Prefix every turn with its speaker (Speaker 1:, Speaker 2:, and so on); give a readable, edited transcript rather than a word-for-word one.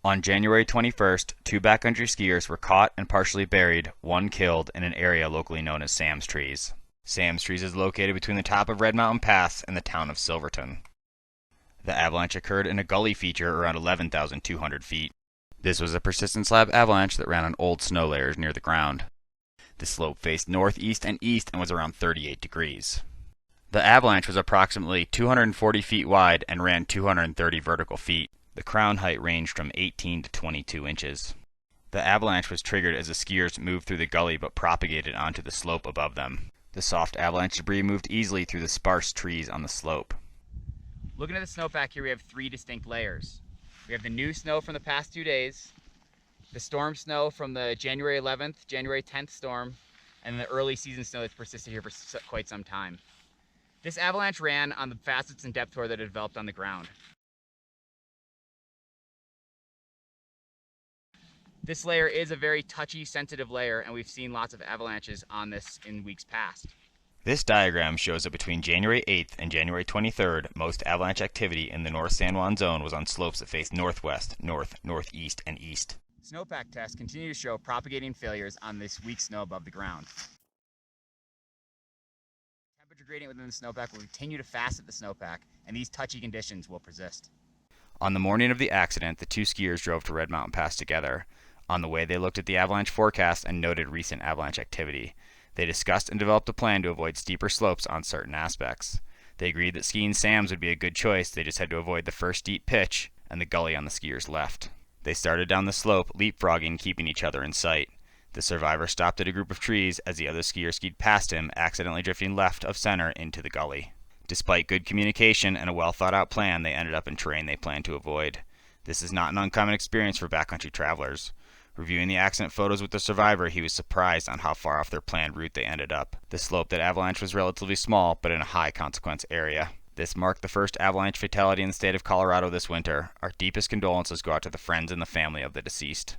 Speaker 1: On January 21st, two backcountry skiers were caught and partially buried, one killed, in an area locally known as Sam's Trees. Sam's Trees is located between the top of Red Mountain Pass and the town of Silverton. The avalanche occurred in a gully feature around 11,200 feet. This was a persistent slab avalanche that ran on old snow layers near the ground. The slope faced northeast and east and was around 38 degrees. The avalanche was approximately 240 feet wide and ran 230 vertical feet. The crown height ranged from 18 to 22 inches. The avalanche was triggered as the skiers moved through the gully but propagated onto the slope above them. The soft avalanche debris moved easily through the sparse trees on the slope.
Speaker 2: Looking at the snowpack here, we have three distinct layers. We have the new snow from the past 2 days, the storm snow from the January 11th, January 10th storm, and the early season snow that's persisted here for quite some time. This avalanche ran on the facets and depth hoar that had developed on the ground. This layer is a very touchy, sensitive layer, and we've seen lots of avalanches on this in weeks past.
Speaker 1: This diagram shows that between January 8th and January 23rd, most avalanche activity in the North San Juan zone was on slopes that faced northwest, north, northeast, and east.
Speaker 2: Snowpack tests continue to show propagating failures on this weak snow above the ground. Temperature gradient within the snowpack will continue to facet the snowpack, and these touchy conditions will persist.
Speaker 1: On the morning of the accident, the two skiers drove to Red Mountain Pass together. On the way, they looked at the avalanche forecast and noted recent avalanche activity. They discussed and developed a plan to avoid steeper slopes on certain aspects. They agreed that skiing Sam's would be a good choice, they just had to avoid the first steep pitch and the gully on the skiers' left. They started down the slope, leapfrogging, keeping each other in sight. The survivor stopped at a group of trees as the other skier skied past him, accidentally drifting left of center into the gully. Despite good communication and a well-thought-out plan, they ended up in terrain they planned to avoid. This is not an uncommon experience for backcountry travelers. Reviewing the accident photos with the survivor, he was surprised on how far off their planned route they ended up. The slope that avalanche was relatively small, but in a high consequence area. This marked the first avalanche fatality in the state of Colorado this winter. Our deepest condolences go out to the friends and the family of the deceased.